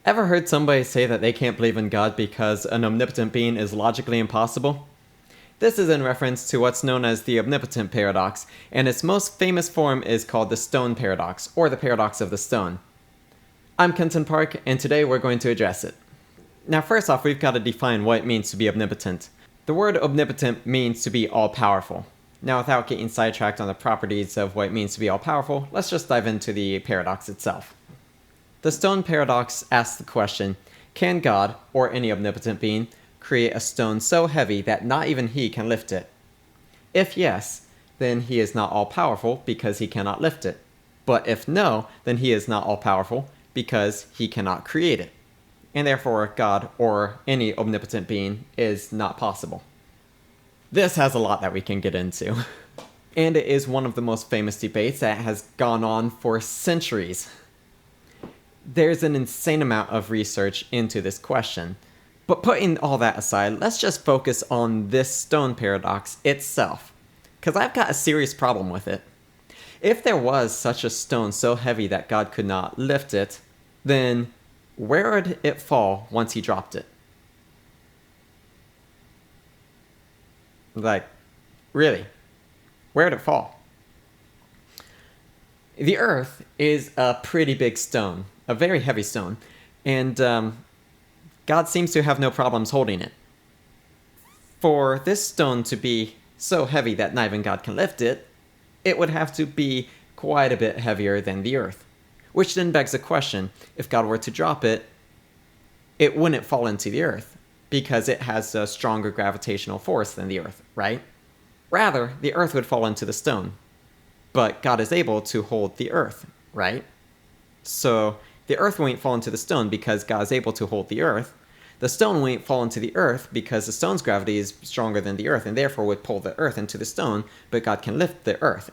Ever heard somebody say that they can't believe in God because an omnipotent being is logically impossible? This is in reference to what's known as the omnipotent paradox, and its most famous form is called the stone paradox, or the paradox of the stone. I'm Kenton Park, and today we're going to address it. Now first off, we've got to define what it means to be omnipotent. The word omnipotent means to be all-powerful. Now without getting sidetracked on the properties of what it means to be all-powerful, let's just dive into the paradox itself. The stone paradox asks the question, can God, or any omnipotent being, create a stone so heavy that not even he can lift it? If yes, then he is not all-powerful because he cannot lift it. But if no, then he is not all-powerful because he cannot create it. And therefore God, or any omnipotent being, is not possible. This has a lot that we can get into. And it is one of the most famous debates that has gone on for centuries. There's an insane amount of research into this question. But putting all that aside, let's just focus on this stone paradox itself, because I've got a serious problem with it. If there was such a stone so heavy that God could not lift it, then where would it fall once he dropped it? Like, really? Where would it fall? The Earth is a pretty big stone, a very heavy stone, and God seems to have no problems holding it. For this stone to be so heavy that not even God can lift it, it would have to be quite a bit heavier than the Earth. Which then begs the question, if God were to drop it, it wouldn't fall into the Earth, because it has a stronger gravitational force than the Earth, right? Rather, the Earth would fall into the stone. But God is able to hold the Earth, right? So the Earth won't fall into the stone because God is able to hold the Earth. The stone won't fall into the Earth because the stone's gravity is stronger than the Earth and therefore would pull the Earth into the stone, but God can lift the Earth.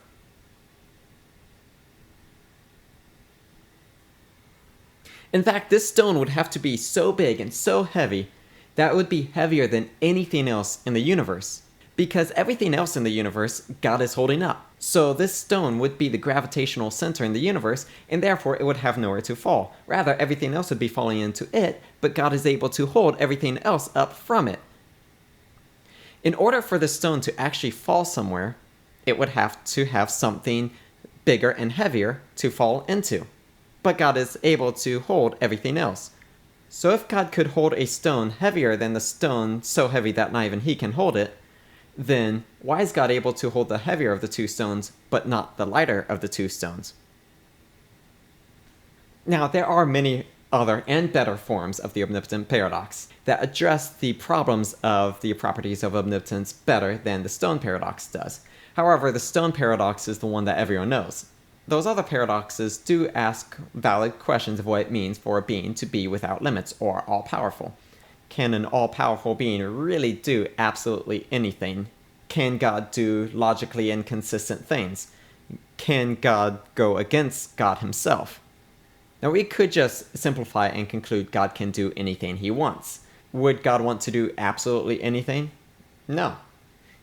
In fact, this stone would have to be so big and so heavy that it would be heavier than anything else in the universe. Because everything else in the universe, God is holding up. So this stone would be the gravitational center in the universe, and therefore it would have nowhere to fall. Rather, everything else would be falling into it, but God is able to hold everything else up from it. In order for the stone to actually fall somewhere, it would have to have something bigger and heavier to fall into. But God is able to hold everything else. So if God could hold a stone heavier than the stone so heavy that not even he can hold it, then why is God able to hold the heavier of the two stones, but not the lighter of the two stones? Now, there are many other and better forms of the omnipotent paradox that address the problems of the properties of omnipotence better than the stone paradox does. However, the stone paradox is the one that everyone knows. Those other paradoxes do ask valid questions of what it means for a being to be without limits or all-powerful. Can an all-powerful being really do absolutely anything? Can God do logically inconsistent things? Can God go against God himself? Now we could just simplify and conclude God can do anything he wants. Would God want to do absolutely anything? No.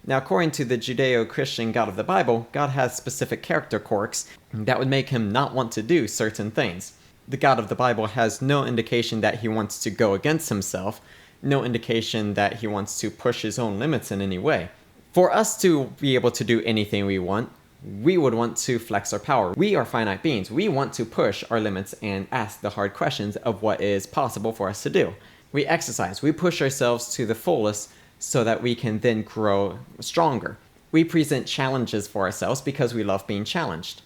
Now according to the Judeo-Christian God of the Bible, God has specific character quirks that would make him not want to do certain things. The God of the Bible has no indication that he wants to go against himself, no indication that he wants to push his own limits in any way. For us to be able to do anything we want, we would want to flex our power. We are finite beings. We want to push our limits and ask the hard questions of what is possible for us to do. We exercise. We push ourselves to the fullest so that we can then grow stronger. We present challenges for ourselves because we love being challenged.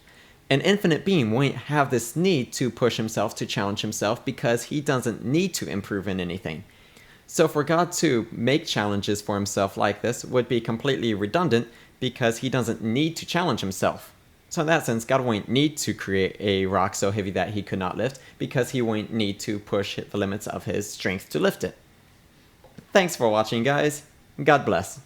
An infinite being won't have this need to push himself to challenge himself because he doesn't need to improve in anything. So for God to make challenges for himself like this would be completely redundant because he doesn't need to challenge himself. So in that sense, God won't need to create a rock so heavy that he could not lift because he won't need to push the limits of his strength to lift it. Thanks for watching, guys. God bless.